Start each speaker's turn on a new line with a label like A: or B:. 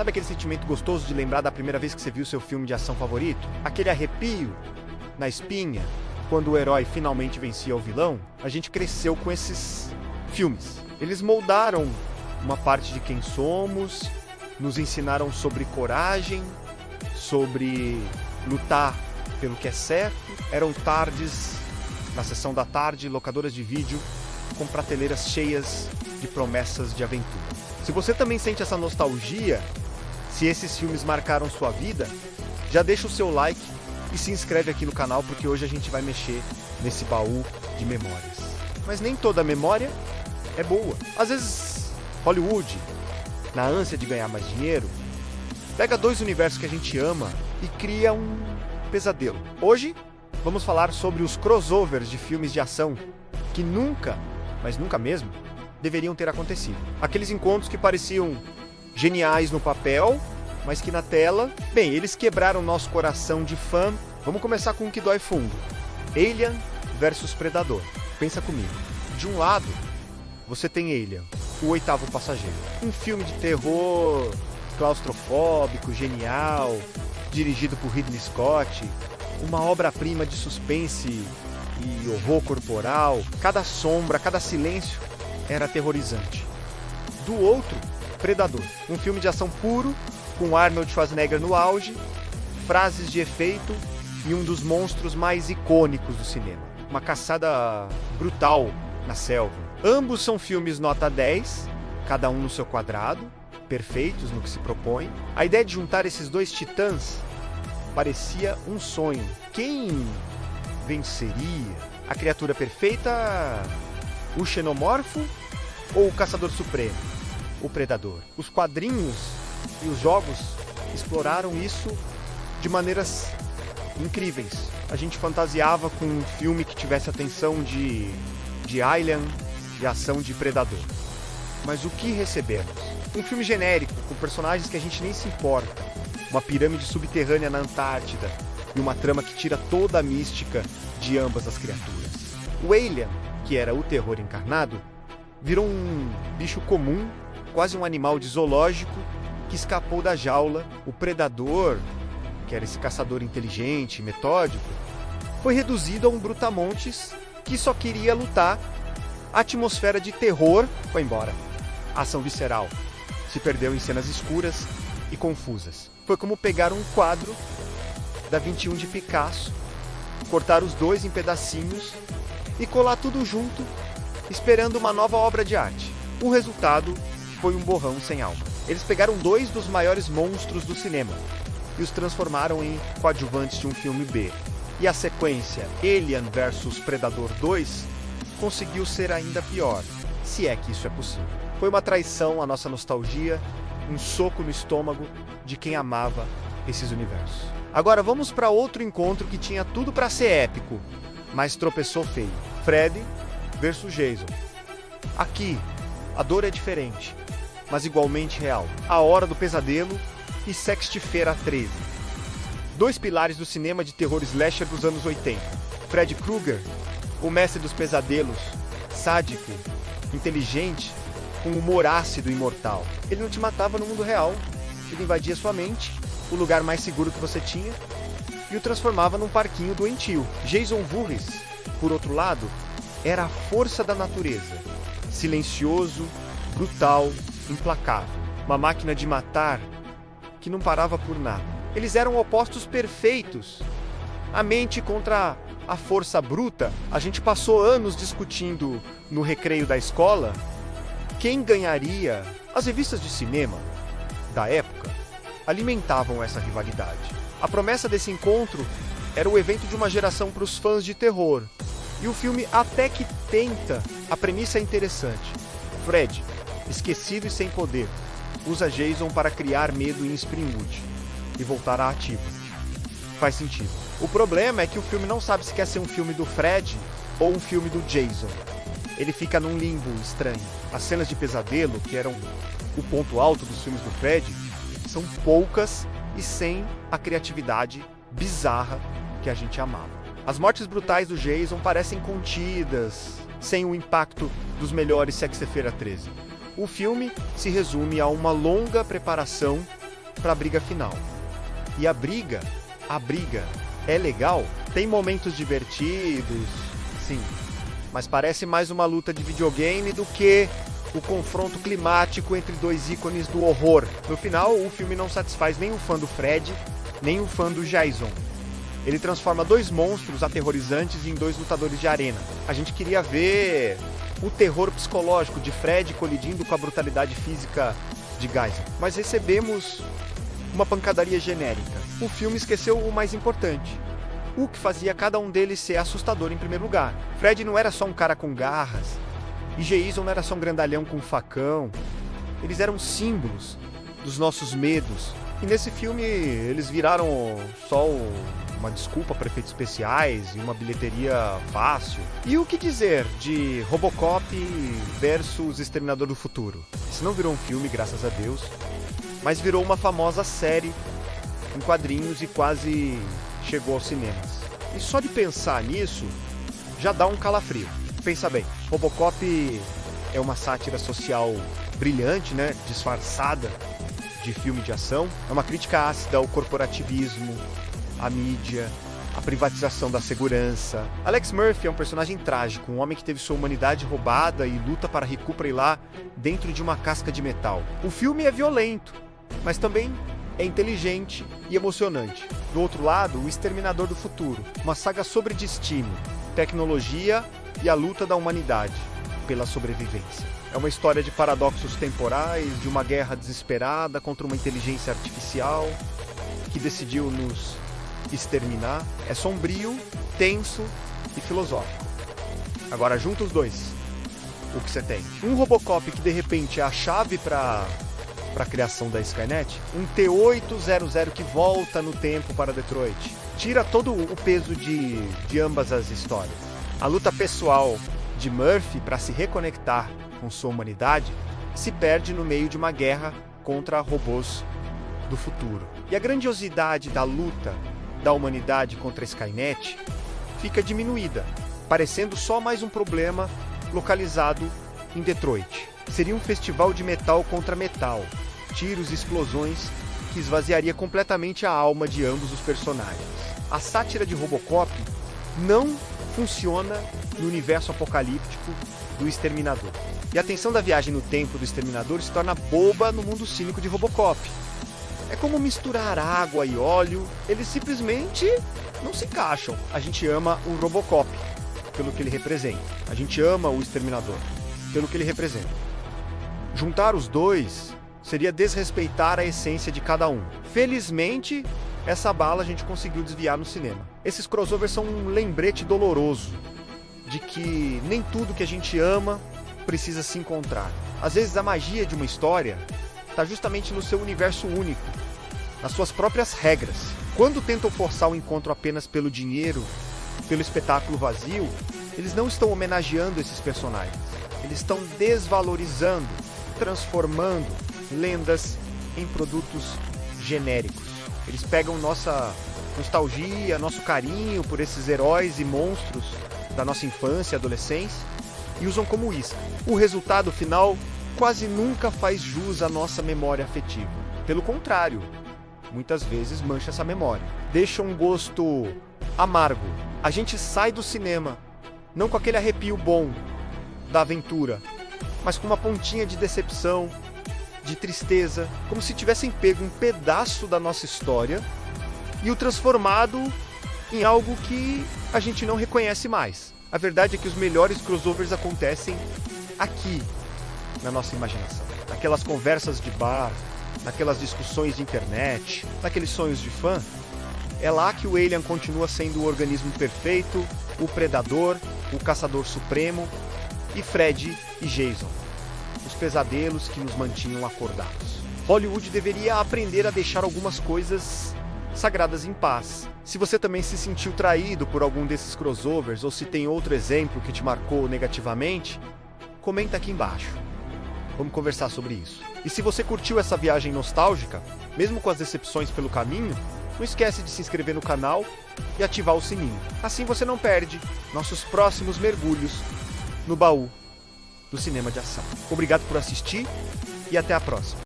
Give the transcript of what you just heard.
A: Sabe aquele sentimento gostoso de lembrar da primeira vez que você viu seu filme de ação favorito? Aquele arrepio na espinha quando o herói finalmente vencia o vilão? A gente cresceu com esses filmes. Eles moldaram uma parte de quem somos, nos ensinaram sobre coragem, sobre lutar pelo que é certo. Eram tardes, na sessão da tarde, locadoras de vídeo com prateleiras cheias de promessas de aventura. Se você também sente essa nostalgia, se esses filmes marcaram sua vida, já deixa o seu like e se inscreve aqui no canal, porque hoje a gente vai mexer nesse baú de memórias. Mas nem toda memória é boa. Às vezes, Hollywood, na ânsia de ganhar mais dinheiro, pega dois universos que a gente ama e cria um pesadelo. Hoje, vamos falar sobre os crossovers de filmes de ação que nunca, mas nunca mesmo, deveriam ter acontecido. Aqueles encontros que pareciam geniais no papel, mas que na tela, bem, eles quebraram nosso coração de fã. Vamos começar com um que dói fundo. Alien versus Predador. Pensa comigo. De um lado, você tem Alien, o oitavo passageiro. Um filme de terror claustrofóbico, genial, dirigido por Ridley Scott, uma obra-prima de suspense e horror corporal. Cada sombra, cada silêncio era aterrorizante. Do outro, Predador, um filme de ação puro, com Arnold Schwarzenegger no auge, frases de efeito e um dos monstros mais icônicos do cinema. Uma caçada brutal na selva. Ambos são filmes nota 10, cada um no seu quadrado, perfeitos no que se propõe. A ideia de juntar esses dois titãs parecia um sonho. Quem venceria? A criatura perfeita? O xenomorfo? Ou o caçador supremo? O predador? Os quadrinhos e os jogos exploraram isso de maneiras incríveis. A gente fantasiava com um filme que tivesse a tensão de Alien e a ação de Predador. Mas o que recebemos? Um filme genérico, com personagens que a gente nem se importa. Uma pirâmide subterrânea na Antártida e uma trama que tira toda a mística de ambas as criaturas. O Alien, que era o terror encarnado, virou um bicho comum, quase um animal de zoológico que escapou da jaula. O Predador, que era esse caçador inteligente e metódico, foi reduzido a um brutamontes que só queria lutar. A atmosfera de terror foi embora. A ação visceral se perdeu em cenas escuras e confusas. Foi como pegar um quadro da 21 de Picasso, cortar os dois em pedacinhos e colar tudo junto, esperando uma nova obra de arte. O resultado foi um borrão sem alma. Eles pegaram dois dos maiores monstros do cinema e os transformaram em coadjuvantes de um filme B. E a sequência Alien vs Predador 2 conseguiu ser ainda pior, se é que isso é possível. Foi uma traição à nossa nostalgia, um soco no estômago de quem amava esses universos. Agora vamos para outro encontro que tinha tudo para ser épico, mas tropeçou feio. Freddy versus Jason. Aqui, a dor é diferente, mas igualmente real. A Hora do Pesadelo e Sexta-feira 13. Dois pilares do cinema de terror slasher dos anos 80. Freddy Krueger, o mestre dos pesadelos, sádico, inteligente, com humor ácido e imortal. Ele não te matava no mundo real, ele invadia sua mente, o lugar mais seguro que você tinha, e o transformava num parquinho doentio. Jason Voorhees, por outro lado, era a força da natureza, silencioso, brutal, implacável. Uma máquina de matar que não parava por nada. Eles eram opostos perfeitos. A mente contra a força bruta. A gente passou anos discutindo no recreio da escola quem ganharia. As revistas de cinema da época alimentavam essa rivalidade. A promessa desse encontro era o evento de uma geração para os fãs de terror. E o filme até que tenta. A premissa é interessante. Fred, esquecido e sem poder, usa Jason para criar medo em Springwood e voltar à ativa. Faz sentido. O problema é que o filme não sabe se quer ser um filme do Fred ou um filme do Jason. Ele fica num limbo estranho. As cenas de pesadelo, que eram o ponto alto dos filmes do Fred, são poucas e sem a criatividade bizarra que a gente amava. As mortes brutais do Jason parecem contidas, sem o impacto dos melhores Sexta-feira 13. O filme se resume a uma longa preparação para a briga final. E a briga é legal, tem momentos divertidos, sim, mas parece mais uma luta de videogame do que o confronto climático entre dois ícones do horror. No final, o filme não satisfaz nem o fã do Fred, nem o fã do Jason. Ele transforma dois monstros aterrorizantes em dois lutadores de arena. A gente queria ver o terror psicológico de Fred colidindo com a brutalidade física de Jason, mas recebemos uma pancadaria genérica. O filme esqueceu o mais importante, o que fazia cada um deles ser assustador em primeiro lugar. Fred não era só um cara com garras, e Jason não era só um grandalhão com um facão. Eles eram símbolos dos nossos medos. E nesse filme eles viraram só uma desculpa para efeitos especiais e uma bilheteria fácil. E o que dizer de Robocop versus Exterminador do Futuro? Isso não virou um filme, graças a Deus, mas virou uma famosa série em quadrinhos e quase chegou aos cinemas. E só de pensar nisso já dá um calafrio. Pensa bem, Robocop é uma sátira social brilhante, né? Disfarçada de filme de ação. É uma crítica ácida ao corporativismo, à mídia, à privatização da segurança. Alex Murphy é um personagem trágico, um homem que teve sua humanidade roubada e luta para recuperar dentro de uma casca de metal. O filme é violento, mas também é inteligente e emocionante. Do outro lado, O Exterminador do Futuro, uma saga sobre destino, tecnologia e a luta da humanidade pela sobrevivência. É uma história de paradoxos temporais, de uma guerra desesperada contra uma inteligência artificial que decidiu nos exterminar. É sombrio, tenso e filosófico. Agora junta os dois. O que você tem? Um Robocop que de repente é a chave para a criação da Skynet, um T-800 que volta no tempo para Detroit. Tira todo o peso de ambas as histórias. A luta pessoal de Murphy para se reconectar com sua humanidade se perde no meio de uma guerra contra robôs do futuro. E a grandiosidade da luta da humanidade contra a Skynet fica diminuída, parecendo só mais um problema localizado em Detroit. Seria um festival de metal contra metal, tiros e explosões que esvaziaria completamente a alma de ambos os personagens. A sátira de Robocop não funciona no universo apocalíptico do Exterminador. E a tensão da viagem no tempo do Exterminador se torna boba no mundo cínico de Robocop. É como misturar água e óleo, eles simplesmente não se encaixam. A gente ama o Robocop pelo que ele representa. A gente ama o Exterminador pelo que ele representa. Juntar os dois seria desrespeitar a essência de cada um. Felizmente, essa bala a gente conseguiu desviar no cinema. Esses crossovers são um lembrete doloroso de que nem tudo que a gente ama precisa se encontrar. Às vezes a magia de uma história está justamente no seu universo único, nas suas próprias regras. Quando tentam forçar o encontro apenas pelo dinheiro, pelo espetáculo vazio, eles não estão homenageando esses personagens. Eles estão desvalorizando, transformando lendas em produtos genéricos. Eles pegam nossa nostalgia, nosso carinho por esses heróis e monstros da nossa infância e adolescência e usam como isca. O resultado final quase nunca faz jus à nossa memória afetiva. Pelo contrário, muitas vezes mancha essa memória. Deixa um gosto amargo. A gente sai do cinema não com aquele arrepio bom da aventura, mas com uma pontinha de decepção, de tristeza, como se tivessem pego um pedaço da nossa história e o transformado em algo que a gente não reconhece mais. A verdade é que os melhores crossovers acontecem aqui, na nossa imaginação. Naquelas conversas de bar, naquelas discussões de internet, naqueles sonhos de fã. É lá que o Alien continua sendo o organismo perfeito, o predador, o caçador supremo, e Fred e Jason, os pesadelos que nos mantinham acordados. Hollywood deveria aprender a deixar algumas coisas sagradas em paz. Se você também se sentiu traído por algum desses crossovers ou se tem outro exemplo que te marcou negativamente, comenta aqui embaixo. Vamos conversar sobre isso. E se você curtiu essa viagem nostálgica, mesmo com as decepções pelo caminho, não esquece de se inscrever no canal e ativar o sininho. Assim você não perde nossos próximos mergulhos no baú do cinema de ação. Obrigado por assistir e até a próxima.